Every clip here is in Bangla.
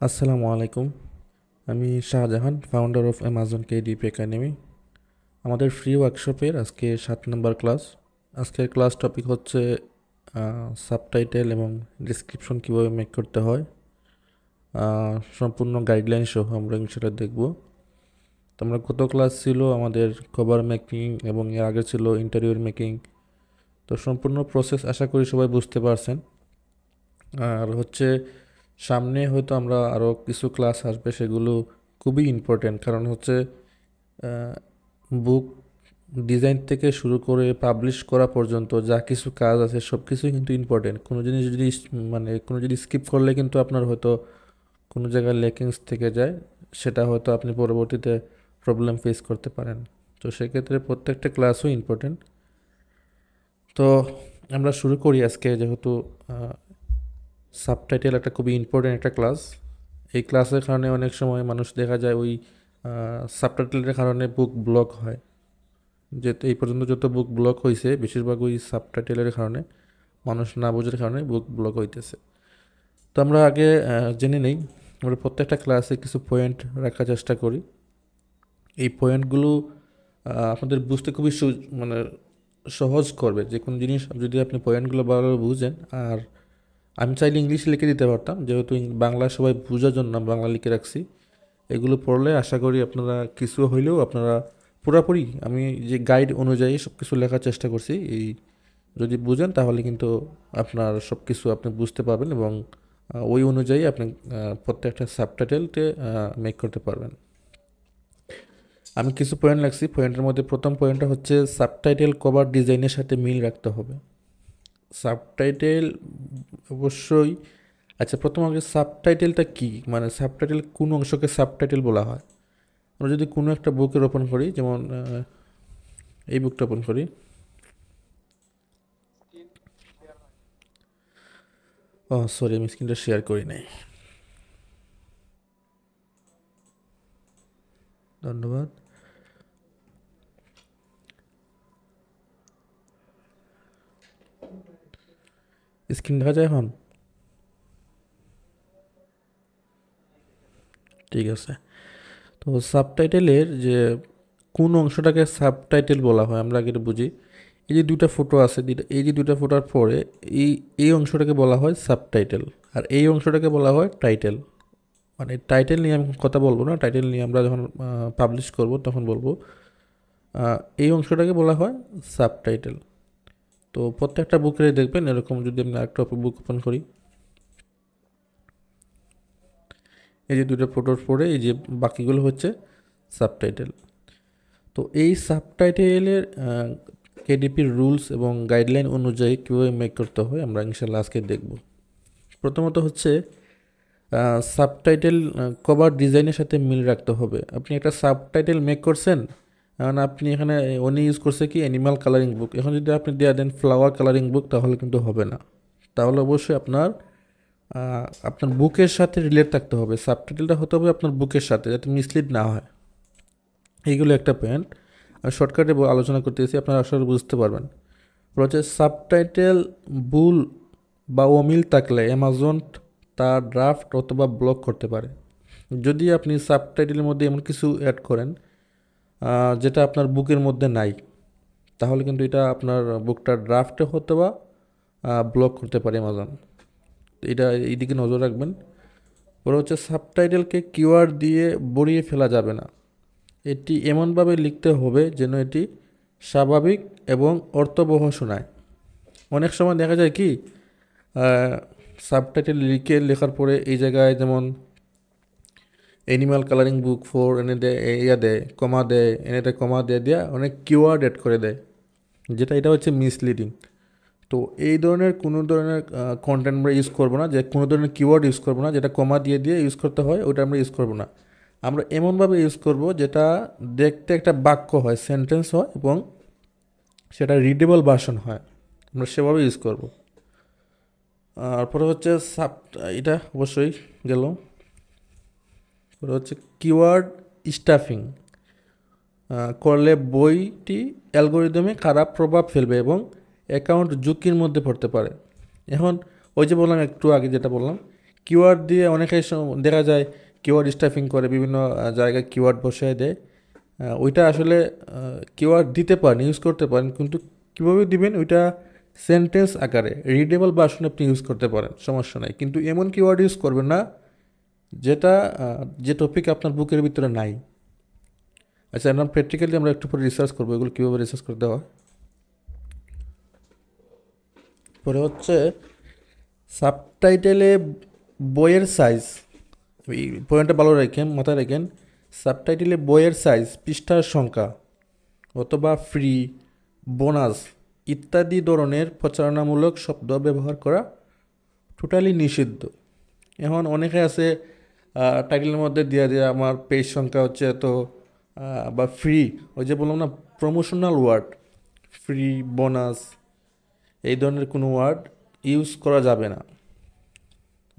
আসসালামু আলাইকুম। আমি Shahjahan, founder of Amazon KDP academy. আমাদের ফ্রি ওয়ার্কশপের আজকে 7 নম্বর ক্লাস। আজকের ক্লাস টপিক হচ্ছে সাবটাইটেল এবং ডিসক্রিপশন কীভাবে মেক করতে হয়। সম্পূর্ণ গাইডলাইন সহ আমরা সেটা দেখব। তো আমরা গত ক্লাস ছিল আমাদের কভার মেকিং এবং এর আগে ছিল ইন্টারভিউর মেকিং। তো সম্পূর্ণ প্রসেস আশা করি সবাই বুঝতে পারছেন। আর হচ্ছে সামনে হয়তো আমরা আরও কিছু ক্লাস আসবে, সেগুলো খুবই ইম্পর্ট্যান্ট। কারণ হচ্ছে বুক ডিজাইন থেকে শুরু করে পাবলিশ করা পর্যন্ত যা কিছু কাজ আছে সব কিছুই কিন্তু ইম্পর্ট্যান্ট। কোনো জিনিস যদি কোনো যদি স্কিপ করলে কিন্তু আপনার হয়তো কোনো জায়গায় লেকিংস থেকে যায়, সেটা হয়তো আপনি পরবর্তীতে প্রবলেম ফেস করতে পারেন। তো সেক্ষেত্রে প্রত্যেকটা ক্লাসও ইম্পর্ট্যান্ট। তো আমরা শুরু করি আজকে, যেহেতু সাবটাইটেল একটা খুবই ইম্পর্ট্যান্ট একটা ক্লাস। এই ক্লাসের কারণে অনেক সময় মানুষ দেখা যায় ওই সাবটাইটেলের কারণে বুক ব্লক হয়। যে এই পর্যন্ত যত বুক ব্লক হয়েছে বেশিরভাগ ওই সাবটাইটেলের কারণে, মানুষ না বোঝার কারণে বুক ব্লক হইতেছে। তো আমরা আগে জেনে নেই, আমরা প্রত্যেকটা ক্লাসে কিছু পয়েন্ট রাখার চেষ্টা করি। এই পয়েন্টগুলো আপনাদের বুঝতে খুবই মানে সহজ করবে। যে কোনো জিনিস যদি আপনি পয়েন্টগুলো ভালোভাবে বুঝেন, আর আমি চাইলে ইংলিশে লিখে দিতে পারতাম, যেহেতু বাংলা সবাই বোঝার জন্য আমি বাংলা লিখে রাখছি। এগুলো পড়লে আশা করি আপনারা কিছু হইলেও আপনারা পুরাপুরি আমি যে গাইড অনুযায়ী সব কিছু লেখার চেষ্টা করছি, এই যদি বুঝেন তাহলে কিন্তু আপনার সব কিছু আপনি বুঝতে পারবেন এবং ওই অনুযায়ী আপনি প্রত্যেকটা সাবটাইটেলকে মেক করতে পারবেন। আমি কিছু পয়েন্ট লাগছি। পয়েন্টের মধ্যে প্রথম পয়েন্টটা হচ্ছে সাবটাইটেল কভার ডিজাইনের সাথে মিল রাখতে হবে। সাবটাইটেল অবশ্যই। আচ্ছা, প্রথম আগে সাবটাইটেলটা কি, মানে সাবটাইটেল কোন অংশকে সাবটাইটেল বলা হয়। আমরা যদি কোনো একটা বুকের ওপেন করি, যেমন এই বুকটা ওপেন করি। ও সরি, আমি স্ক্রিনটা শেয়ার করি নাই। ধন্যবাদ। স্ক্রিন দেখা যায় এখন? ঠিক আছে। তো সাবটাইটেলের যে কোন অংশটাকে সাবটাইটেল বলা হয় আমরা আগে এটা বুঝি। এই যে দুইটা ফটো আছে, এই যে দুইটা ফটোর পরে এই এই অংশটাকে বলা হয় সাবটাইটেল, আর এই অংশটাকে বলা হয় টাইটেল। মানে টাইটেল নিয়ে আমি কথা বলবো না, টাইটেল নিয়ে আমরা যখন পাবলিশ করব তখন বলবো। এই অংশটাকে বলা হয় সাবটাইটেল। তো প্রত্যেকটা বুকের দেখবেন এরকম। যদি আমি একটা বুক ওপেন করি, এই যে দুটো ফটোর পরে এই যে বাকিগুলো হচ্ছে সাবটাইটেল। তো এই সাবটাইটেলের কেডিপির রুলস এবং গাইডলাইন অনুযায়ী কীভাবে মেক করতে হয় আমরা ইনশাল্লাহ আজকে দেখব। প্রথমত হচ্ছে সাবটাইটেল কভার ডিজাইনের সাথে মিল রাখতে হবে। আপনি একটা সাবটাইটেল মেক করছেন, কারণ আপনি এখানে উনি ইউজ করছে কি অ্যানিমাল কালারিং বুক। এখন যদি আপনি দেওয়া দেন ফ্লাওয়ার কালারিং বুক, তাহলে কিন্তু হবে না। তাহলে অবশ্যই আপনার আপনার বুকের সাথে রিলেট থাকতে হবে। সাবটাইটেলটা হতে হবে আপনার বুকের সাথে, যাতে মিসলিড না হয়। এইগুলো একটা পয়েন্ট আমি শর্টকাটে আলোচনা করতেছি, আপনারা আসলে বুঝতে পারবেন। হচ্ছে সাবটাইটেল ভুল বা অমিল থাকলে অ্যামাজন তার ড্রাফট অথবা ব্লক করতে পারে। যদি আপনি সাবটাইটেলের মধ্যে এমন কিছু অ্যাড করেন যেটা আপনার বুকের মধ্যে নাই, তাহলে কিন্তু এটা আপনার বুকটার ড্রাফটে হতে বা ব্লক করতে পারে অ্যামাজন। এটা এইদিকে নজর রাখবেন। ওরা হচ্ছে সাবটাইটেলকে কিওয়ার্ড দিয়ে বড়িয়ে ফেলা যাবে না। এটি এমনভাবে লিখতে হবে যেন এটি স্বাভাবিক এবং অর্থবহ শোনায়। অনেক সময় দেখা যায় কি সাবটাইটেল লেখার পরে এই জায়গায় যেমন অ্যানিমাল কালারিং বুক ফোর এনে দেয়, ইয়া দেয়, কমা দেয়, এনে দেয় কমা দেয়া অনেক কিওয়ার্ড অ্যাড করে দেয়, যেটা এটা হচ্ছে মিসলিডিং। তো এই ধরনের কোনো ধরনের কন্টেন্ট আমরা ইউজ করবো না, যে কোনো ধরনের কিওয়ার্ড ইউজ করবো না যেটা কমা দিয়ে দিয়ে ইউজ করতে হয়, ওটা আমরা ইউজ করবো না। আমরা এমনভাবে ইউজ করব যেটা দেখতে একটা বাক্য হয়, সেন্টেন্স হয় এবং সেটা রিডেবল ভার্সন হয়, আমরা সেভাবে ইউজ করব। তারপরে হচ্ছে এটা অবশ্যই গেল। পরে হচ্ছে কিওয়ার্ড স্টাফিং করলে বইটি অ্যালগোরিদমে খারাপ প্রভাব ফেলবে এবং অ্যাকাউন্ট ঝুঁকির মধ্যে পড়তে পারে। এখন ওই যে বললাম একটু আগে, যেটা বললাম, কিওয়ার্ড দিয়ে অনেকে দেখা যায় কিওয়ার্ড স্টাফিং করে বিভিন্ন জায়গায় কিওয়ার্ড বসায় দেয়। ওইটা আসলে কিওয়ার্ড দিতে পারেন, ইউজ করতে পারেন, কিন্তু কীভাবে দিবেন ওইটা সেন্টেন্স আকারে রিডেবল ভার্সনে আপনি ইউজ করতে পারেন, সমস্যা নাই, কিন্তু এমন কিওয়ার্ড ইউজ করবেন না যেটা যে টপিক আপনার বুকের ভিতরে নাই। আচ্ছা, আমরা প্র্যাকটিক্যালি আমরা একটু পরে রিসার্চ করবো এগুলো কীভাবে রিসার্চ করতে হয়। পরে হচ্ছে সাবটাইটেলে বইয়ের সাইজ, এই পয়েন্টটা ভালো রাখেন, মাথায় রাখেন। সাবটাইটেলে বইয়ের সাইজ, পৃষ্ঠার সংখ্যা অথবা ফ্রি, বোনাস ইত্যাদি ধরনের প্রচারণামূলক শব্দ ব্যবহার করা টোটালি নিষিদ্ধ। এখন অনেকে আছে টাইটেলের মধ্যে দিয়ে দিয়ে আমার পেজ সংখ্যা হচ্ছে এত, বা ফ্রি, ওই যে বললাম না প্রমোশনাল ওয়ার্ড, ফ্রি, বোনাস, এই ধরনের কোনো ওয়ার্ড ইউজ করা যাবে না।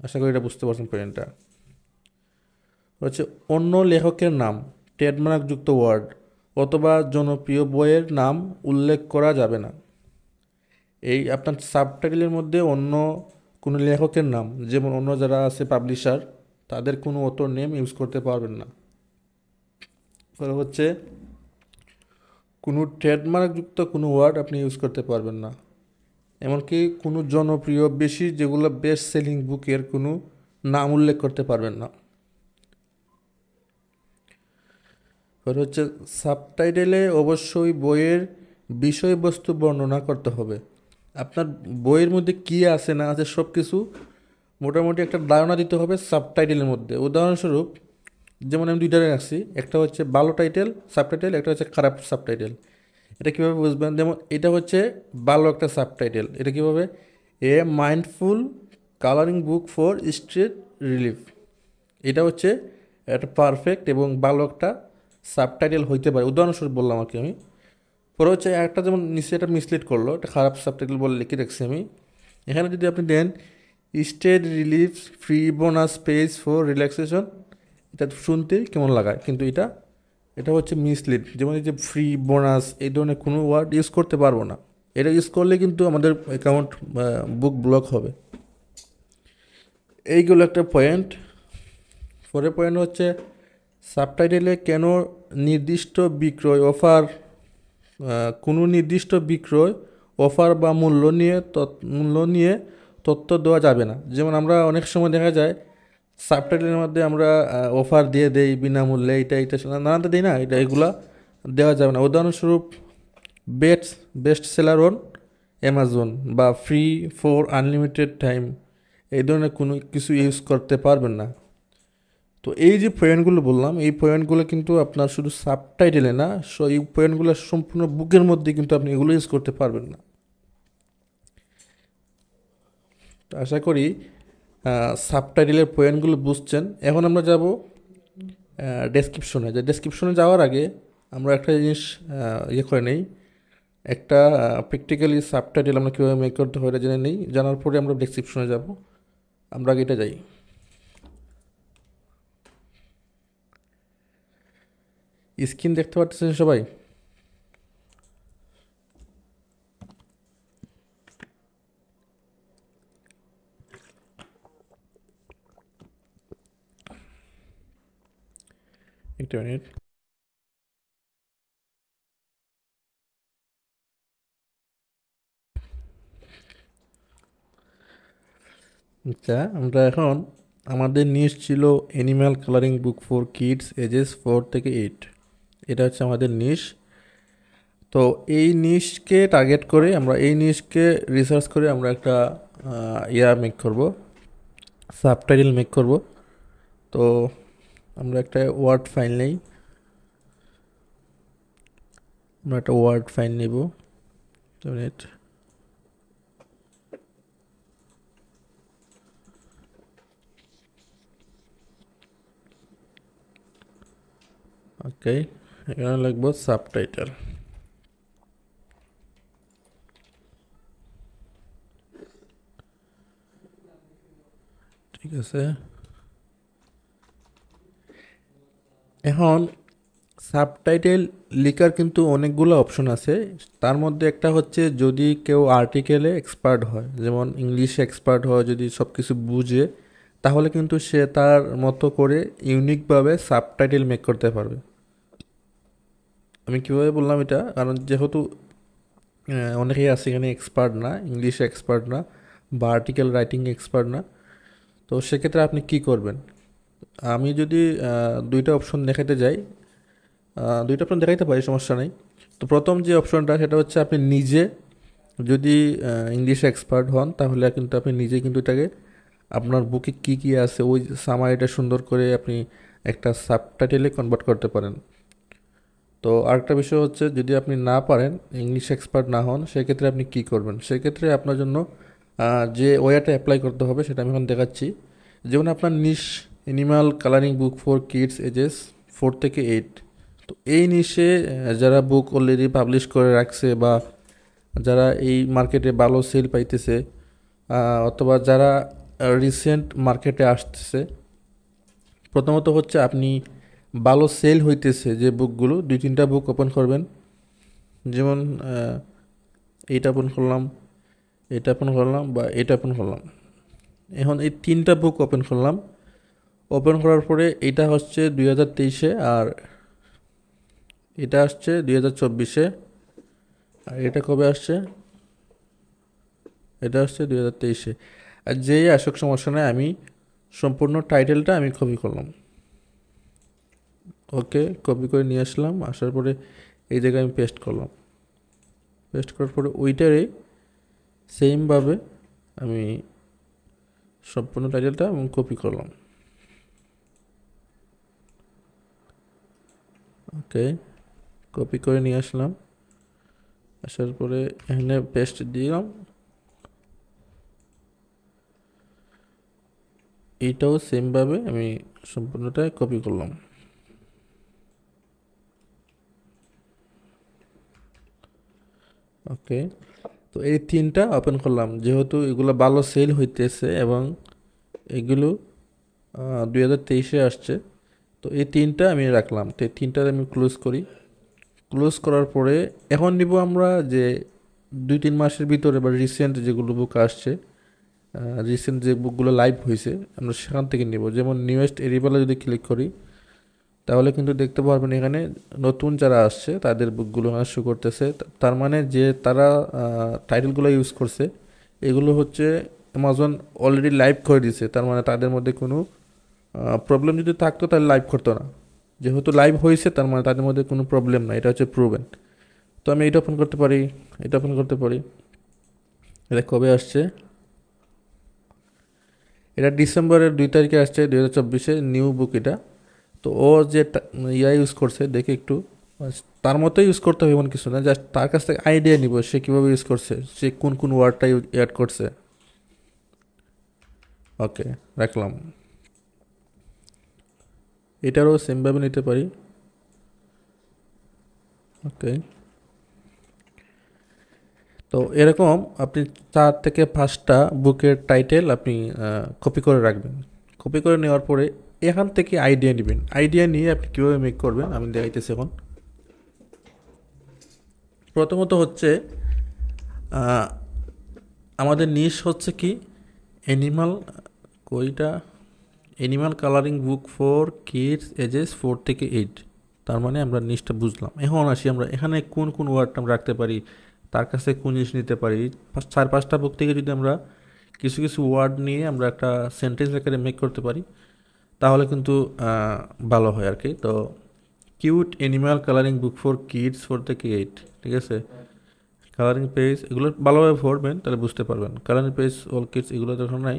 আশা করি এটা বুঝতে পারছেন পয়েন্টটা। হচ্ছে অন্য লেখকের নাম, ট্রেডমার্কযুক্ত ওয়ার্ড অথবা জনপ্রিয় বইয়ের নাম উল্লেখ করা যাবে না। এই আপনার সাবটাইটেলের মধ্যে অন্য কোনো লেখকের নাম, যেমন অন্য যারা আছে পাবলিশার, তাদের কোনো অথর নেম ইউজ করতে পারবেন না। হচ্ছে কোনো ট্রেডমার্কযুক্ত কোনো ওয়ার্ড আপনি ইউজ করতে পারবেন না। এমনকি কোনো জনপ্রিয় বেশি যেগুলো বেস্ট সেলিং বুকের কোনো নাম উল্লেখ করতে পারবেন না। হচ্ছে সাবটাইটেলে অবশ্যই বইয়ের বিষয়বস্তু বর্ণনা করতে হবে। আপনার বইয়ের মধ্যে কী আছে না আছে সব কিছু মোটামুটি একটা ধারণা দিতে হবে সাবটাইটেলের মধ্যে। উদাহরণস্বরূপ যেমন আমি দুইটা রাখছি, একটা হচ্ছে ভালো টাইটেল সাবটাইটেল, একটা হচ্ছে খারাপ সাবটাইটেল। এটা কীভাবে বুঝবেন? যেমন এটা হচ্ছে ভালো একটা সাবটাইটেল, এটা কীভাবে, a mindful colouring book for stress relief, এটা হচ্ছে একটা পারফেক্ট এবং ভালো একটা সাবটাইটেল হইতে পারে। উদাহরণস্বরূপ বললাম আর কি আমি। পরে হচ্ছে একটা যেমন নিচে এটা মিসলিড করলো, একটা খারাপ সাবটাইটেল বলে লিখে রাখছি আমি। এখানে যদি আপনি দেন stress relief free bonus page for relaxation, এটা শুনতেই কেমন লাগায়, কিন্তু এটা এটা হচ্ছে মিসলিড। যেমন এই যে ফ্রি, বোনাস, এই ধরনের কোনো ওয়ার্ড ইউজ করতে পারবো না। এটা ইউজ করলে কিন্তু আমাদের অ্যাকাউন্ট বুক ব্লক হবে। এইগুলো একটা পয়েন্ট। পরের পয়েন্ট হচ্ছে সাবটাইটেলে কেন নির্দিষ্ট বিক্রয় অফার, কোনো নির্দিষ্ট বিক্রয় অফার বা মূল্য নিয়ে তথ্য দেওয়া যাবে না। যেমন আমরা অনেক সময় দেখা যায় সাবটাইটেলের মধ্যে আমরা অফার দিয়ে দেই বিনামূল্যে, এটা নানানটা দিই না, এগুলা দেওয়া যাবে না। উদাহরণস্বরূপ বেস্ট সেলার অন অ্যামাজন বা ফ্রি ফর আনলিমিটেড টাইম, এই ধরনের কোনো কিছু ইউজ করতে পারবেন না। তো এই যে পয়েন্টগুলো বললাম, এই পয়েন্টগুলো কিন্তু আপনার শুধু সাবটাইটেলে না, এই পয়েন্টগুলো সম্পূর্ণ বুকের মধ্যে কিন্তু আপনি এগুলো ইউজ করতে পারবেন না। তো আশা করি সাবটাইটেলের পয়েন্টগুলো বুঝছেন। এখন আমরা যাব ডেসক্রিপশনে। ডেসক্রিপশনে যাওয়ার আগে আমরা একটা জিনিস ইয়ে করে নেই, একটা প্র্যাকটিক্যালি সাবটাইটেল আমরা কীভাবে মেক করতে হয় এটা জেনে নেই। জানার পরে আমরা ডেসক্রিপশনে যাব। আমরা আগে এটা যাই। স্ক্রিন দেখতে পাচ্ছেন সবাই? একটা মিনিট। আচ্ছা, আমরা এখন আমাদের নিশ ছিল animal colouring book for kids ages 4 থেকে 8, এটা হচ্ছে আমাদের নিশ। তো এই নিশকে টার্গেট করে আমরা এই নিশকে রিসার্চ করে আমরা একটা মেক করব, সাবটাইটেল মেক করব। তো আমরা একটা ওয়ার্ড ফাইল নেই, আমরা একটা ওয়ার্ড ফাইল নেব। মিনিট। ওকে, এখানে লিখবো সাবটাইটেল। ঠিক আছে, এখন সাবটাইটেল লেখার কিন্তু অনেকগুলো অপশন আছে। তার মধ্যে একটা হচ্ছে যদি কেউ আর্টিকেলে এক্সপার্ট হয়, যেমন ইংলিশে এক্সপার্ট হয়, যদি সব কিছু বুঝে তাহলে কিন্তু সে তার মতো করে ইউনিকভাবে সাবটাইটেল মেক করতে পারবে। আমি কীভাবে বললাম এটা, কারণ যেহেতু অনেকেই আছে এখানে এক্সপার্ট না, ইংলিশে এক্সপার্ট না বা আর্টিকেল রাইটিং এক্সপার্ট না। তো সেক্ষেত্রে আপনি কি করবেন? আমি যদি দুইটা অপশন দেখাতে যাই, দুইটা অপশন দেখাইতে পারি, সমস্যা নেই। তো প্রথম যে অপশনটা সেটা হচ্ছে আপনি নিজে যদি ইংলিশে এক্সপার্ট হন তাহলে কিন্তু আপনি নিজে কিন্তু এটাকে আপনার বুকে কী কী আছে ওই সামারিটা সুন্দর করে আপনি একটা সাবটাইটেলে কনভার্ট করতে পারেন। তো আরেকটা বিষয় হচ্ছে যদি আপনি না পারেন, ইংলিশ এক্সপার্ট না হন, সেক্ষেত্রে আপনি কি করবেন? সেক্ষেত্রে আপনার জন্য যে ওয়েটা অ্যাপ্লাই করতে হবে সেটা আমি এখন দেখাচ্ছি। যেমন আপনার niche animal colouring book for kids ages 4 থেকে 8। তো এই নিশে যারা বুক অলরেডি পাবলিশ করে রাখছে বা যারা এই মার্কেটে ভালো সেল পাইতেছে, অথবা যারা রিসেন্ট মার্কেটে আসতেছে, প্রথমত হচ্ছে আপনি ভালো সেল হইতেছে যে বুকগুলো 2-3টা বুক ওপেন করবেন। যেমন এইটা ওপেন করলাম, এটা ওপেন করলাম বা এটা ওপেন করলাম। এখন এই 3টা বুক ওপেন করলাম। ওপেন করার পরে এটা হচ্ছে 2023-এ, আর এটা আসছে 2024-এ, আর এটা কবে আসছে? এটা আসছে 2023-এ। আর যেই আসুক সমস্যা নেই, আমি সম্পূর্ণ টাইটেলটা আমি কপি করলাম। ওকে, কপি করে নিয়ে আসলাম, আসার পরে এই জায়গায় আমি পেস্ট করলাম। পেস্ট করার পরে ওইটারে সেমভাবে আমি সম্পূর্ণ টাইটেলটা আমি কপি করলাম। ওকে, কপি করে নিয়ে আসলাম, আসার পরে এখানে পেস্ট দিলাম। এইটাও সেমভাবে আমি সম্পূর্ণটা কপি করলাম। ওকে, তো এই 3টা ওপেন করলাম, যেহেতু এগুলো ভালো সেল হইতেছে এবং এগুলো 2023-এ আসছে। তো এই 3টা আমি রাখলাম। তো এই 3টা আমি ক্লোজ করি। ক্লোজ করার পরে এখন নিব আমরা যে 2-3 মাসের ভিতরে বা রিসেন্ট যেগুলো বুক আসছে, রিসেন্ট যে বুকগুলো লাইভ হয়েছে আমরা সেখান থেকে নিব। যেমন নিউয়েস্ট এরিবালে যদি ক্লিক করি তাহলে কিন্তু দেখতে পারবেন এখানে নতুন যারা আসছে তাদের বুকগুলো শো করতেছে। তার মানে যে তারা টাইটেলগুলো ইউজ করছে এগুলো হচ্ছে অ্যামাজন অলরেডি লাইভ করে দিছে। তার মানে তাদের মধ্যে কোনো প্রবলেম যদি থাকতো তাহলে লাইভ করতো না। যেহেতু লাইভ হয়েছে তার মানে তাদের মধ্যে কোনো প্রবলেম না, এটা হচ্ছে প্রুভেন। তো আমি এটা ওপেন করতে পারি, এটা ওপেন করতে পারি। এটা কবে আসছে? এটা ডিসেম্বরের 2 তারিখে আসছে 2024-এ নিউ বুক এটা। তো ও যে ইয়া ইউজ করছে দেখে একটু তার মতো ইউজ করতে হবে এমন কিছু না, জাস্ট তার কাছ থেকে আইডিয়া নিব সে কীভাবে ইউজ করছে, সে কোন কোন ওয়ার্ডটা অ্যাড করছে। ওকে, রাখলাম। এটারও সেমভাবে নিতে পারি। ওকে, তো এরকম আপনি 4 থেকে 5টা বুকের টাইটেল আপনি কপি করে রাখবেন। কপি করে নেওয়ার পরে এখান থেকে আইডিয়া নেবেন। আইডিয়া নিয়ে আপনি কীভাবে মেক করবেন আমি দেখাইতেছি এখন। প্রথমত হচ্ছে আমাদের নিশ হচ্ছে কি অ্যানিমাল, কইটা animal colouring book for kids ages 4 থেকে 8। তার মানে আমরা নিশটা বুঝলাম। এখন আসি আমরা এখানে কোন কোন ওয়ার্ডটা আমরা রাখতে পারি, তার কাছে কোন জিনিস নিতে পারি। 4-5টা বুক থেকে যদি আমরা কিছু কিছু ওয়ার্ড নিয়ে আমরা একটা সেন্টেন্স আকারে মেক করতে পারি তাহলে কিন্তু ভালো হয় আর কি। তো cute animal colouring book for kids 4 থেকে 8, ঠিক আছে। কালারিং পেজ এগুলো ভালোভাবে পড়বেন তাহলে বুঝতে পারবেন। কালারিং পেজ অল কিডস এগুলো যখন নাই,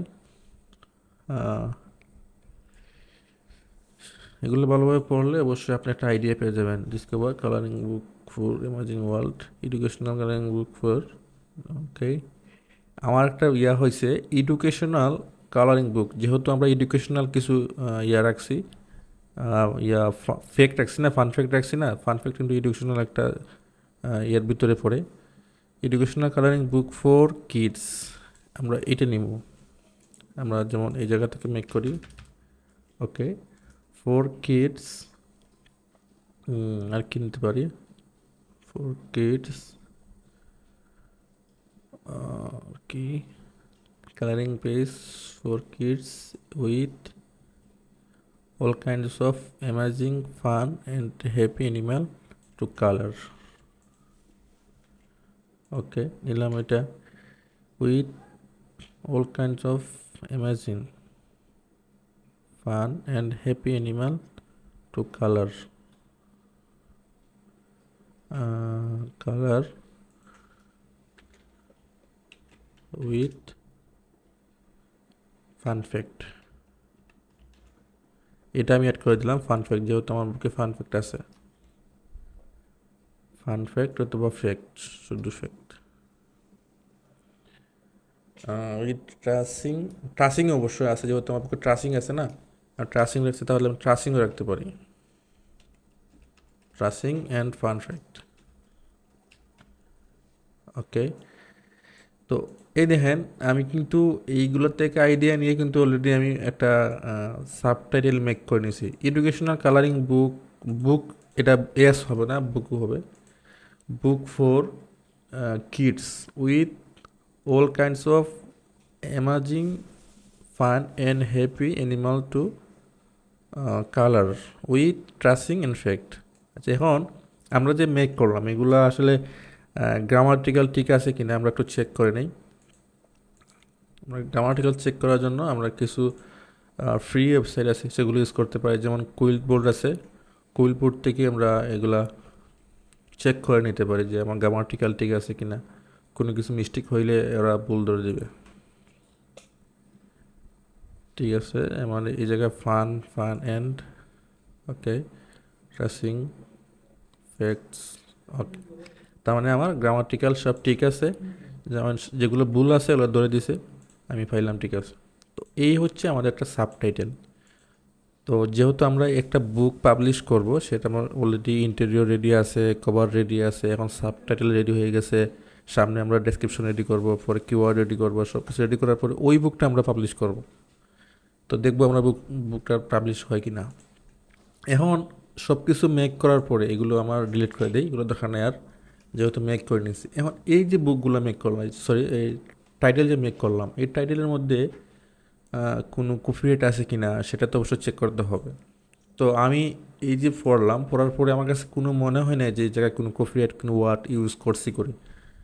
এগুলো ভালোভাবে পড়লে অবশ্যই আপনি একটা আইডিয়া পেয়ে যাবেন। Discover colouring book for amazing world, educational colouring book for, okay. আমার একটা ইয়া হয়েছে এডুকেশনাল কালারিং বুক, যেহেতু আমরা এডুকেশনাল কিছু ইয়া রাখছি, ইয়া ফেক্ট রাখছি না, ফান ফ্যাক্ট রাখছি না। ফান ফ্যাক্ট কিন্তু এডুকেশনাল একটা ইয়ার ভিতরে পড়ে। Educational colouring book for kids আমরা এটা নিব। আমরা যেমন এই জায়গা থেকে মেক করি। ওকে, ফর কিডস আর কি নিতে পারি? ফর কিডস কি colouring page for kids with all kinds of amazing fun and happy animal to color. ওকে, নিলাম এটা। With all kinds of amazing fun and happy animal to color. Color with fun fact, এটা আমি অ্যাড করে দিলাম ফান ফ্যাক্ট, যেহেতু আমার বুকে ফান ফ্যাক্ট আছে। ফান ফ্যাক্ট অথবা ফ্যাক্ট, শুধু ফ্যাক্ট। উইথ ট্রাসিং, ট্রাসিং অবশ্যই আছে, যেহেতু আমার বুকে ট্রাসিং আছে না, আর ট্রাসিং রাখছে তাহলে আমি ট্রাসিংও রাখতে পারি। ট্রাসিং অ্যান্ড ফান ফ্যাক্ট। ওকে, তো এই দেখেন আমি কিন্তু এইগুলোর থেকে আইডিয়া নিয়ে কিন্তু অলরেডি আমি একটা সাবটাইটেল মেক করে নিয়েছি। এডুকেশনাল কালারিং বুক, বুক এটা এস হবে না, বুকও হবে। Book for kids with all kinds of amazing fun and happy animal to colour with tracing and fact. আচ্ছা, এখন আমরা যে মেক করলাম এগুলো আসলে গ্রামাটিক্যাল ঠিক আছে কিনা আমরা একটু চেক করে নেই। আমরা গ্রামাটিক্যাল চেক করার জন্য আমরা কিছু ফ্রি ওয়েবসাইট আছে সেগুলো ইউজ করতে পারি, যেমন কুইল বোর্ড আছে। কুইল বোর্ড থেকে আমরা এগুলা চেক করে নিতে পারি যে আমার গ্রামাটিক্যাল ঠিক আছে কিনা, কোনো কিছু মিস্টেক হইলে ওরা ভুল ধরে দেবে। ঠিক আছে, মানে এই জায়গায় fun fun and okay tracing facts. Okay, তার মানে আমার গ্রামাটিক্যাল সব ঠিক আছে, যেমন যেগুলো ভুল আছে ওগুলো ধরে দিছে, আমি পাইলাম ঠিক আছে। তো এই হচ্ছে আমাদের একটা সাবটাইটেল। তো যেহেতু আমরা একটা বুক পাবলিশ করব, সেটা আমার অলরেডি ইন্টেরিয়র রেডি আছে, কভার রেডি আছে, এখন সাবটাইটেল রেডি হয়ে গেছে, সামনে আমরা ডেসক্রিপশন রেডি করব, পরে কিওয়ার্ড রেডি করব, সব কিছু রেডি করার পরে ওই বুকটা আমরা পাবলিশ করব। তো দেখবো আমরা বুকটা পাবলিশ হয় কি না। এখন সব কিছু মেক করার পরে এগুলো আমার ডিলিট করে দিই, এগুলো দরকার নেই আর, যেহেতু মেক করে নিয়েছি। এখন এই যে বুকগুলো মেক করলাম, সরি এই টাইটেল যে মেক করলাম, এই টাইটেলের মধ্যে কোনো কপিরাইট আছে কি না সেটা তো অবশ্যই চেক করতে হবে। তো আমি এই যে পড়ার পরে আমার কাছে কোনো মনে হয় না যে এই জায়গায় কোনো কপিরাইট কোনো ওয়ার্ড ইউজ করছি করে,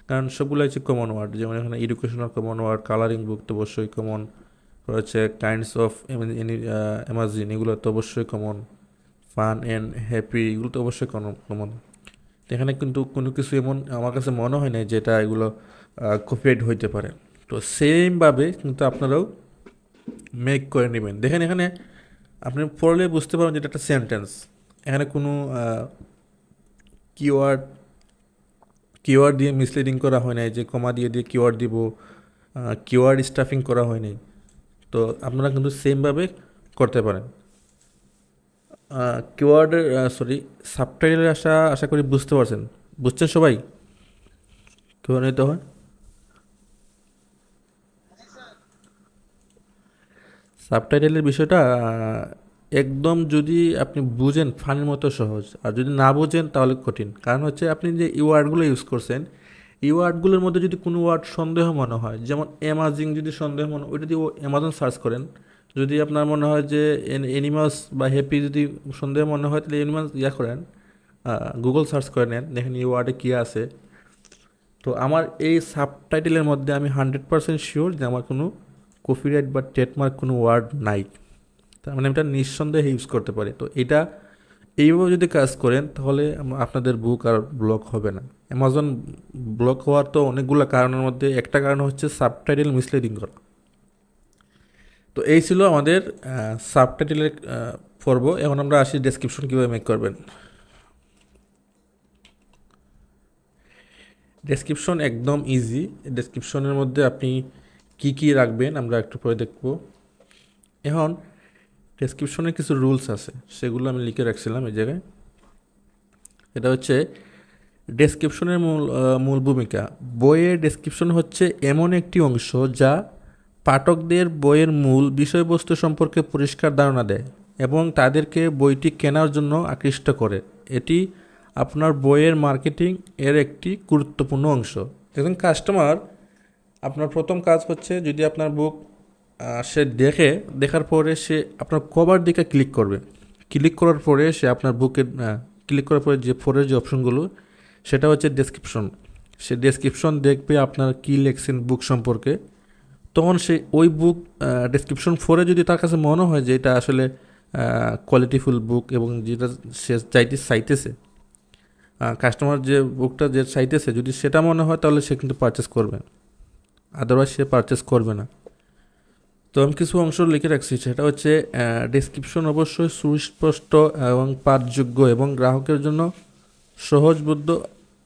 কারণ সবগুলো হচ্ছে কমন ওয়ার্ড। যেমন এখানে educational common word, colouring book তো অবশ্যই কমন, হচ্ছে কাইন্ডস অফ অ্যামাজিন এগুলো তো অবশ্যই কমন, ফান অ্যান্ড হ্যাপি এগুলো তো অবশ্যই কমন। এখানে কিন্তু কোনো কিছু এমন আমার কাছে মনে হয় না যেটা এগুলো কপিরাইট হইতে পারে। তো সেমভাবে কিন্তু আপনারাও মেক করে নেবেন। দেখেন এখানে আপনি পড়লে বুঝতে পারবেন যেটা একটা সেন্টেন্স, এখানে কোনো কিওয়ার্ড কিওয়ার্ড দিয়ে মিসলিডিং করা হয় নাই, যে কমা দিয়ে দিয়ে কিওয়ার্ড দিব, কিওয়ার্ড স্টাফিং করা হয় নাই। তো আপনারা কিন্তু সেমভাবে করতে পারেন। কিওয়ার্ডের সাবটাইটেলের আশা করি বুঝতে পারছেন, বুঝছেন সবাই কেউ নিতে হয়। সাবটাইটেলের বিষয়টা একদম যদি আপনি বুঝেন ফানির মতো সহজ, আর যদি না বুঝেন তাহলে কঠিন। কারণ হচ্ছে আপনি যে এই ওয়ার্ডগুলো ইউজ করছেন, এই ওয়ার্ডগুলোর মধ্যে যদি কোনো ওয়ার্ড সন্দেহ মনে হয়, যেমন অ্যামাজিং যদি সন্দেহ মনে, ওইটা দিয়ে অ্যামাজন সার্চ করেন। যদি আপনার মনে হয় যে এনিমালস বা হ্যাপি যদি সন্দেহ মনে হয়, তাহলে এনিমালস করেন, গুগল সার্চ করে নেন, দেখেন এই ওয়ার্ডে কী আছে। তো আমার এই সাবটাইটেলের মধ্যে আমি 100% শিওর যে আমার কোনো কপিরাইট বা ট্রেডমার্ক কোনো ওয়ার্ড নাই, তার মানে এটা নিঃসন্দেহে ইউজ করতে পারি। তো এটা এইভাবে যদি কাজ করেন তাহলে আপনাদের বুক আর ব্লক হবে না। অ্যামাজন ব্লক হওয়ার তো অনেকগুলো কারণের মধ্যে একটা কারণ হচ্ছে সাবটাইটেল মিসলিডিং করা। তো এই ছিল আমাদের সাবটাইটেলের পর্ব। এখন আমরা আসি ডেসক্রিপশন কীভাবে মেক করবেন। ডেসক্রিপশন একদম ইজি। ডেসক্রিপশনের মধ্যে আপনি কি কি রাখবেন আমরা একটু পরে দেখব। এখন ডেসক্রিপশনের কিছু রুলস আছে, সেগুলো আমি লিখে রাখছিলাম এই জায়গায়। এটা হচ্ছে ডেসক্রিপশনের মূল ভূমিকা। বইয়ের ডেসক্রিপশন হচ্ছে এমন একটি অংশ যা পাঠকদের বইয়ের মূল বিষয়বস্তু সম্পর্কে পরিষ্কার ধারণা দেয় এবং তাদেরকে বইটি কেনার জন্য আকৃষ্ট করে। এটি আপনার বইয়ের মার্কেটিং এর একটি গুরুত্বপূর্ণ অংশ। একজন কাস্টমার, আপনার প্রথম কাজ হচ্ছে যদি আপনার বুক সে দেখার পরে সে আপনার কভার দিকে ক্লিক করবে। ক্লিক করার পরে সে আপনার বুকের ক্লিক করার পরে যে ফোরের যে অপশনগুলো, সেটা হচ্ছে ডেসক্রিপশন। সে ডেসক্রিপশন দেখবে আপনার কী লেখছেন বুক সম্পর্কে। তখন সে ওই বুক ডেসক্রিপশন ফোরে যদি তার কাছে মনে হয় যে এটা আসলে কোয়ালিটিফুল বুক এবং যেটা সে চাইতেছে, কাস্টমার যে বুকটা যে চাইতেছে যদি সেটা মনে হয় তাহলে সে কিন্তু পারচেস করবে, আদারওয়াইজ সে পারচেস করবে না। তো আমি কিছু অংশ লিখে রাখছি, সেটা হচ্ছে ডেসক্রিপশন অবশ্যই সুস্পষ্ট এবং পাঠযোগ্য এবং গ্রাহকের জন্য সহজবোধ্য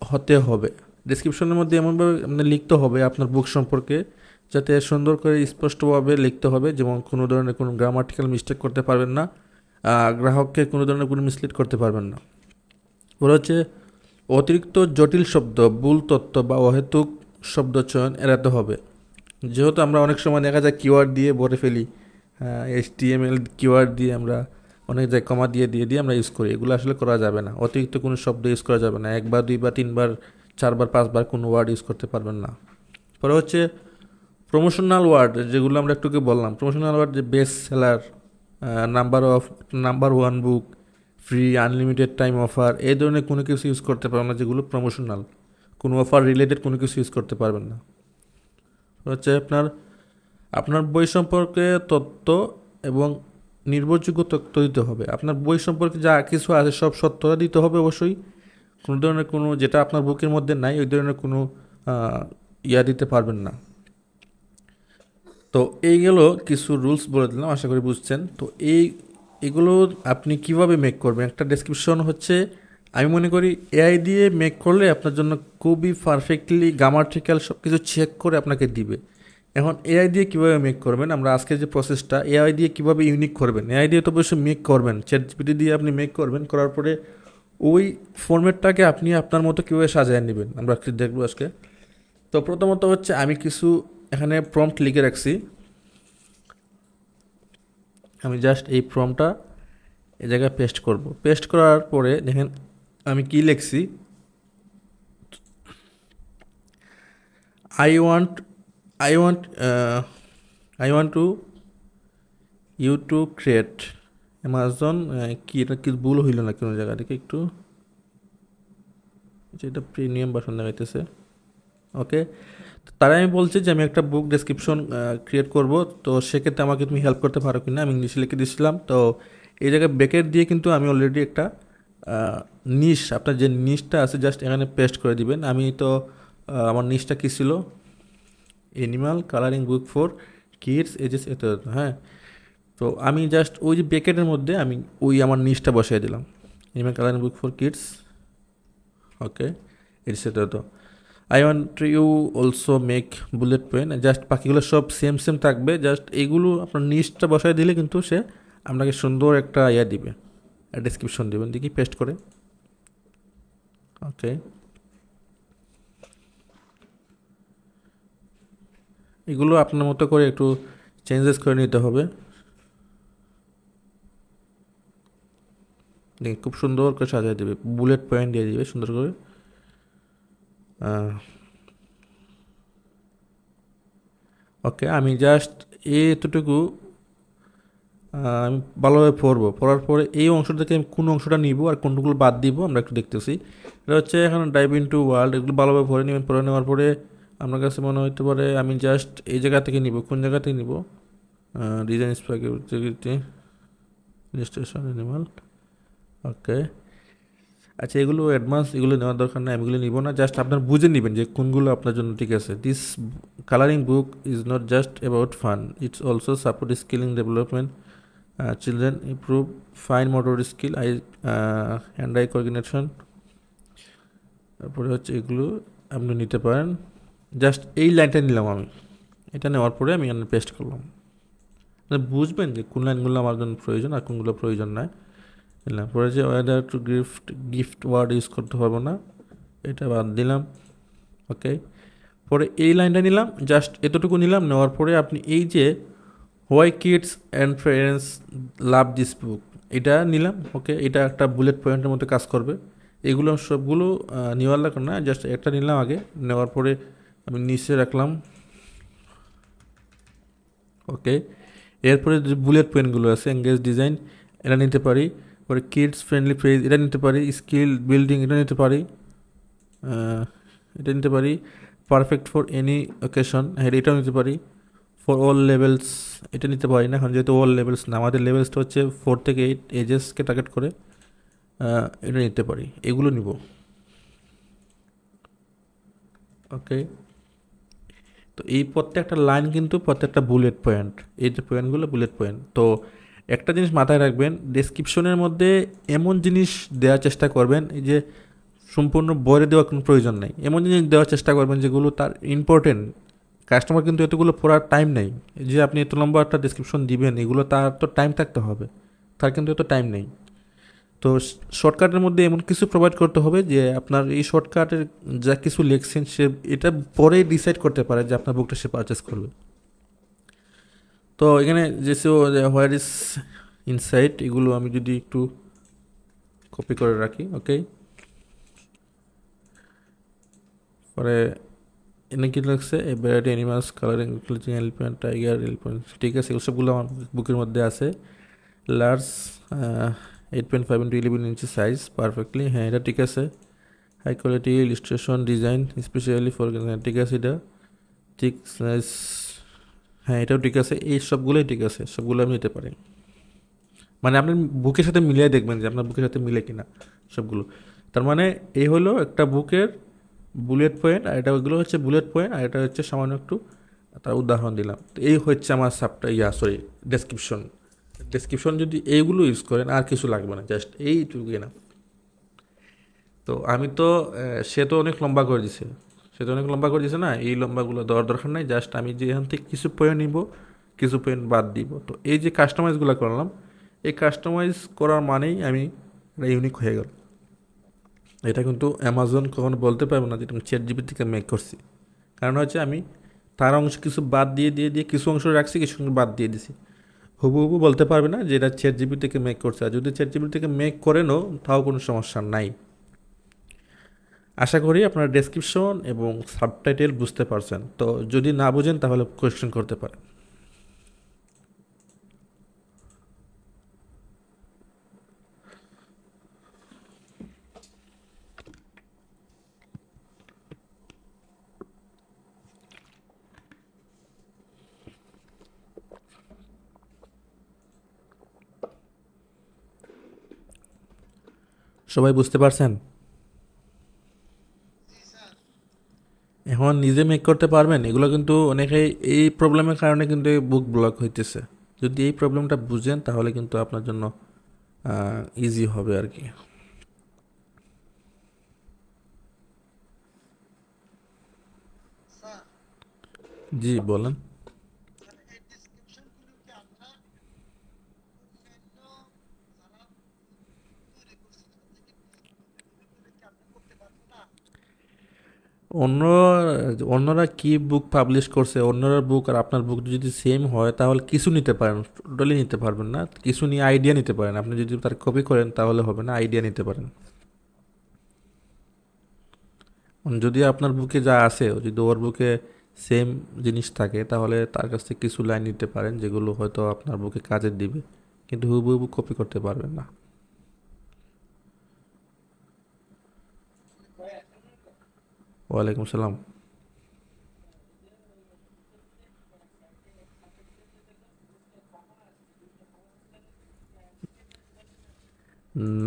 হতে হবে। ডেসক্রিপশনের মধ্যে এমনভাবে আপনি লিখতে হবে আপনার বুক সম্পর্কে যাতে সুন্দর করে স্পষ্টভাবে লিখতে হবে, যেমন কোনো ধরনের কোনো গ্রামাটিক্যাল মিস্টেক করতে পারবেন না, গ্রাহককে কোনো ধরনের কোনো মিসলিড করতে পারবেন না। ওরা হচ্ছে অতিরিক্ত জটিল শব্দ, ভুল তথ্য বা অহেতুক শব্দ চয়ন এড়াতে হবে। যেহেতু আমরা অনেক সময় দেখা যায় কিওয়ার্ড দিয়ে ভরে ফেলি, HTML কিওয়ার্ড দিয়ে আমরা অনেক জায়গায় কমা দিয়ে আমরা ইউজ করি, এগুলো আসলে করা যাবে না। অতিরিক্ত কোনো শব্দ ইউজ করা যাবে না, একবার দুইবার তিনবার চারবার পাঁচবার কোনো ওয়ার্ড ইউজ করতে পারবেন না। পরে হচ্ছে প্রমোশনাল ওয়ার্ড, যেগুলো আমরা একটুকে বললাম। প্রমোশনাল ওয়ার্ড যে বেস্ট সেলার, নাম্বার ওয়ান বুক, ফ্রি, আনলিমিটেড টাইম অফার, এই ধরনের কোনো কিছু ইউজ করতে পারবেন না যেগুলো প্রমোশনাল। কোনো অফার রিলেটেড কোনো কিছু ইউজ করতে পারবেন না। হচ্ছে আপনার বই সম্পর্কে তথ্য এবং নির্ভরযোগ্য তথ্য দিতে হবে। আপনার বই সম্পর্কে যা কিছু আছে সব সত্যতা দিতে হবে অবশ্যই। কোনো ধরনের কোনো যেটা আপনার বুকের মধ্যে নাই ওই ধরনের কোনো দিতে পারবেন না। তো এইগুলো কিছু রুলস বলে দিলাম, আশা করি বুঝছেন। তো এগুলো আপনি কিভাবে মেক করবেন, একটা ডেসক্রিপশন হচ্ছে আমি মনে করি এআই দিয়ে মেক করলে আপনার জন্য খুবই পারফেক্টলি গ্রামাটিক্যাল সব কিছু চেক করে আপনাকে দিবে। এখন এআই দিয়ে কীভাবে মেক করবেন, আমরা আজকের যে প্রসেসটা এআই দিয়ে কীভাবে ইউনিক করবেন, এআই দিয়ে তো অবশ্যই মেক করবেন, চ্যাটজিপিটি দিয়ে আপনি মেক করবেন, করার পরে ওই ফরম্যাটটাকে আপনি আপনার মতো কীভাবে সাজিয়ে নেবেন আমরা দেখবো আজকে। তো প্রথমত হচ্ছে আমি কিছু এখানে প্রম্পট লিখে রাখছি। আমি জাস্ট এই প্রম্পটটা এই জায়গায় পেস্ট করব। পেস্ট করার পরে দেখেন আমি কি লিখছি, I want to you to create Amazon, কি এটা কি ভুল হইল না কোনো জায়গা থেকে, একটু এটা প্রিমিয়াম ভার্সন দেখাইতেছে। ওকে, তারা আমি বলছি যে আমি একটা বুক ডেসক্রিপশন ক্রিয়েট করব, তো সেক্ষেত্রে আমাকে তুমি হেল্প করতে পারো কিনা, আমি ইংলিশে লিখে দিয়েছিলাম। তো এই জায়গায় ব্রেকেট দিয়ে কিন্তু আমি অলরেডি একটা নিশ, আপনার যে নিশটা আছে জাস্ট এখানে পেস্ট করে দিবেন। আমি তো আমার নিশটা কী ছিল, animal colouring book for kids ages এত, হ্যাঁ। তো আমি জাস্ট ওই যে ব্রেকেটের মধ্যে আমি ওই আমার নিশটা বসিয়ে দিলাম, animal colouring book for kids, okay ages এত। I want you also make bullet point, just বাকিগুলো সব সেম থাকবে, জাস্ট এইগুলো আপনার নিচটা বসায় দিলে কিন্তু সে আপনাকে সুন্দর একটা দিবে, ডেসক্রিপশন দেবেন। দেখি পেস্ট করে, ওকে। এগুলো আপনার মতো করে একটু চেঞ্জেস করে নিতে হবে। দেখি খুব সুন্দর করে সাজিয়ে দেবে, বুলেট পয়েন্ট দিয়ে দিবে সুন্দর করে। ওকে, আমি জাস্ট এতটুকু আমি ভালোভাবে পড়ার পরে এই অংশটা থেকে আমি কোন অংশটা নিব আর কোনগুলো বাদ দিব আমরা একটু দেখতেছি। এটা হচ্ছে এখন ডাইভ ইনটু ওয়ার্ল্ড, এগুলো ভালোভাবে পড়ে নেবেন। পড়ে নেওয়ার পরে আপনার কাছে মনে হতে পারে আমি জাস্ট এই জায়গা থেকে নিব, কোন জায়গা থেকে নিব, ডিজাইন স্প্যাগেটি রেজিস্ট্রেশন অ্যানিমাল, ওকে। আচ্ছা, এগুলো অ্যাডভান্স, এগুলো নেওয়ার দরকার নেই, আমি এগুলো নিব না। জাস্ট আপনার বুঝে নেবেন যে কোনগুলো আপনার জন্য ঠিক আছে। This colouring book is not just about fun, it's also support skilling development, children improve fine motor skill, hand I coordination. তারপরে হচ্ছে এগুলো আপনি নিতে পারেন। জাস্ট এই লাইনটা নিলাম আমি, এটা নেওয়ার পরে আমি পেস্ট করলাম। বুঝবেন যে কোন লাইনগুলো আমার জন্য প্রয়োজন আর কোনগুলো প্রয়োজন নয়। পরে যে whether to gift word use করতে পারবো না, এটা বাদ দিলাম, ওকে। পরে এই লাইনটা নিলাম, জাস্ট এতটুকু নিলাম। নেওয়ার পরে আপনি এই যে why kids and friends love this book, এটা নিলাম, ওকে। এটা একটা বুলেট পয়েন্টের মধ্যে কাজ করবে। এগুলো সবগুলো নেওয়ার লাগবে না, জাস্ট একটা নিলাম আগে। নেওয়ার পরে আমি নিচে রাখলাম ওকে, এরপরে যে বুলেট পয়েন্টগুলো আছে, এঙ্গেজ ডিজাইন এটা নিতে পারি, পরে কিডস ফ্রেন্ডলি ফ্রেজ এটা নিতে পারি, স্কিল বিল্ডিং এটা নিতে পারি, এটা নিতে পারি, পারফেক্ট ফর এনি ওকেশন হ্যাঁ এটাও নিতে পারি, ফর অল লেভেলস এটা নিতে পারি না এখন যেহেতু অল লেভেলস না, আমাদের লেভেলসটা হচ্ছে 4 থেকে 8 এজেসকে টার্গেট করে, এটা নিতে পারি, এগুলো নিব। ওকে, তো এই প্রত্যেকটা লাইন কিন্তু প্রত্যেকটা বুলেট পয়েন্ট, এই যে পয়েন্টগুলো বুলেট পয়েন্ট। তো একটা জিনিস মাথায় রাখবেন, ডেসক্রিপশনের মধ্যে এমন জিনিস দেওয়ার চেষ্টা করবেন এই যে সম্পূর্ণ বইয়ে দেওয়ার কোনো প্রয়োজন নেই, এমন জিনিস দেওয়ার চেষ্টা করবেন যেগুলো তার ইম্পর্টেন্ট। কাস্টমার কিন্তু এতগুলো পড়ার টাইম নেই, যে আপনি এত লম্বা একটা ডেসক্রিপশন দিবেন, এগুলো তার তো টাইম থাকতে হবে, তার কিন্তু এত টাইম নেই। তো শর্টকাটের মধ্যে এমন কিছু প্রোভাইড করতে হবে যে আপনার এই শর্টকাটের যা কিছু লিখছেন সে এটা পরেই ডিসাইড করতে পারে যে আপনার বুকটা সে পারচেস করবে। তো এখানে যে হোয়ার ইজ ইনসাইট এগুলো আমি যদি একটু কপি করে রাখি। ওকে, পরে এনে কি লাগছে a variety animals colouring including elephant tiger elephant, ঠিক আছে এগুলো সবগুলো আমার বুকের মধ্যে আছে। Large 8.5 into 11 inch size perfectly, হ্যাঁ এটা ঠিক আছে। High quality illustration design specially for, ঠিক আছে এটা ঠিক সাইজ, হ্যাঁ এটাও ঠিক আছে, এই সবগুলোই ঠিক আছে, সবগুলো আমি নিতে পারি। মানে আপনি বুকের সাথে মিলিয়ে দেখবেন যে আপনার বুকের সাথে মিলে কিনা সবগুলো। তার মানে এই হলো একটা বুকের বুলেট পয়েন্ট, আর এটা ওইগুলো হচ্ছে বুলেট পয়েন্ট, আর এটা হচ্ছে সামান্য একটু তার উদাহরণ দিলাম। তো এই হচ্ছে আমার সাবটা সরি ডেসক্রিপশন। ডেসক্রিপশন যদি এইগুলো ইউজ করেন আর কিছু লাগবে না, জাস্ট এইটুকুই না। তো আমি তো সে তো অনেক লম্বা করে দিছে, সে তো অনেক লম্বা করে দিছে না, এই লম্বাগুলো দেওয়ার দরকার নাই, জাস্ট আমি যে এখান থেকে কিছু পয়েন্ট নিব, কিছু পয়েন্ট বাদ দিব। তো এই যে কাস্টমাইজগুলো করলাম, এই কাস্টমাইজ করার মানেই আমি এটা ইউনিক হয়ে গেল। এটা কিন্তু অ্যামাজন কখনো বলতে পারবো না যে আমি চ্যাট জিপি থেকে মেক করছি, কারণ হচ্ছে আমি তার অংশ কিছু বাদ দিয়ে কিছু অংশ রাখছি, কিছু অংশ বাদ দিয়ে দিছি। হুবহু বলতে পারবে না যে এটা চ্যাট জিপি থেকে মেক করছে, আর যদি চ্যাট জিপি থেকে মেক করেনও তাও কোনো সমস্যা নাই। আশা করি আপনার ডেসক্রিপশন এবং সাবটাইটেল বুঝতে পারছেন। তো যদি না বুঝেন তাহলে কোয়েশ্চেন করতে পারেন। সবাই বুঝতে পারছেন? এখন নিজে মেক করতে পারবেন, এগুলো কিন্তু অনেকেই এই প্রবলেমের কারণে কিন্তু বুক ব্লক হইতেছে। যদি এই প্রবলেমটা বুঝেন তাহলে কিন্তু আপনার জন্য ইজি হবে আর কি। জি বলেন। অন্য অন্যরা কি বুক পাবলিশ করছে, অন্যরা বুক আর আপনার বুক যদি সেম হয় তাহলে কিছু নিতে পারেন, টোটালি নিতে পারবেন না, কিছু নিয়ে আইডিয়া নিতে পারেন। আপনি যদি তার কপি করেন তাহলে হবে না, আইডিয়া নিতে পারেন। যদি আপনার বুকে যা আছে যদি ওর বুকে সেম জিনিস থাকে তাহলে তার কাছ থেকে কিছু লাইন নিতে পারেন যেগুলো হয়তো আপনার বুকে কাজে দিবে, কিন্তু হুবহু কপি করতে পারবেন না। ওয়ালাইকুম সালাম।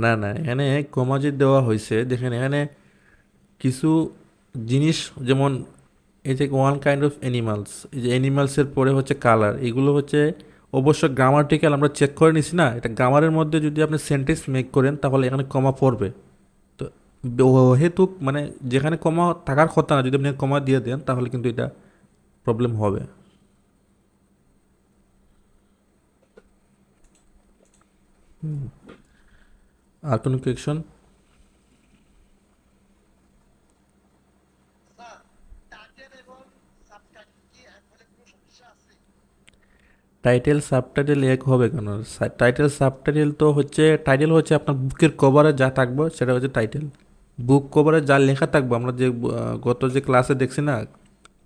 না না, এখানে কমা যে দেওয়া হয়েছে দেখেন, এখানে কিছু জিনিস যেমন এই যে ওয়ান কাইন্ড অফ অ্যানিমালস, এই যে অ্যানিমালসের পরে হচ্ছে কালার, এগুলো হচ্ছে অবশ্য গ্রামাটিক্যাল আমরা চেক করে নিছি না, এটা গ্রামারের মধ্যে যদি আপনি সেন্টেন্স মেক করেন তাহলে এখানে কমা পড়বে। তো হেতু মানে যেখানে কমা থাকার কথা না, যদি আপনি কমা দিয়ে দেন তাহলে কিন্তু এটা প্রবলেম হবে। আর কোনো কোয়েকশন? টাইটেল সাবটাইটেল এক হবে কেন? টাইটেল সাবটাইটেল তো হচ্ছে, টাইটেল হচ্ছে আপনার বুকের কভারে যা থাকবে সেটা হচ্ছে টাইটেল। বুক কভারে যা লেখা থাকবে, আমরা যে গত যে ক্লাসে দেখছি না,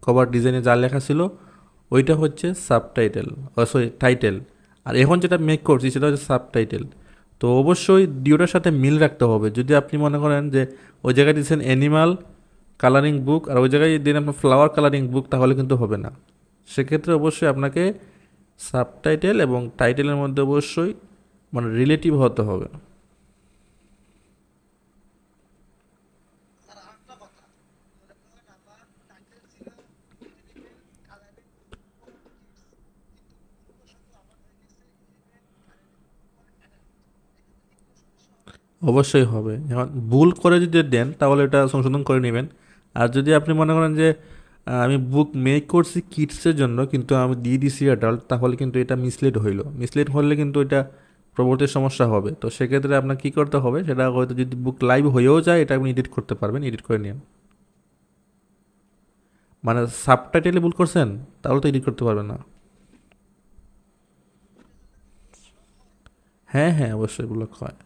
কভার ডিজাইনে যা লেখা ছিল ওইটা হচ্ছে সাবটাইটেল, সরি টাইটেল। আর এখন যেটা মেক করছি সেটা হচ্ছে সাবটাইটেল। তো অবশ্যই ডিওটার সাথে মিল রাখতে হবে। যদি আপনি মনে করেন যে ওই জায়গায় দিচ্ছেন অ্যানিমাল কালারিং বুক আর ওই জায়গায় দিন আপনার ফ্লাওয়ার কালারিং বুক, তাহলে কিন্তু হবে না। সেক্ষেত্রে অবশ্যই আপনাকে সাবটাইটেল এবং টাইটেলের মধ্যে অবশ্যই মানে রিলেটিভ হতে হবে। অবশ্যই হবে। এখন ভুল করে যদি দেন তাহলে এটা সংশোধন করে নেবেন। আর যদি আপনি মনে করেন যে আমি বুক মেক করছি কিডসের জন্য কিন্তু আমি দিয়ে দিছি অ্যাডাল্ট, তাহলে কিন্তু এটা মিসলিড হইলো। মিসলিড হলে কিন্তু এটা পরবর্তী সমস্যা হবে। তো সেক্ষেত্রে আপনার কী করতে হবে, সেটা হয়তো যদি বুক লাইভ হয়েও যায় এটা আপনি এডিট করতে পারবেন, এডিট করে নিন। মানে সাবটাইটেলে ভুল করছেন তাহলে তো এডিট করতে পারবেন না। হ্যাঁ হ্যাঁ, অবশ্যই ব্লক হয়।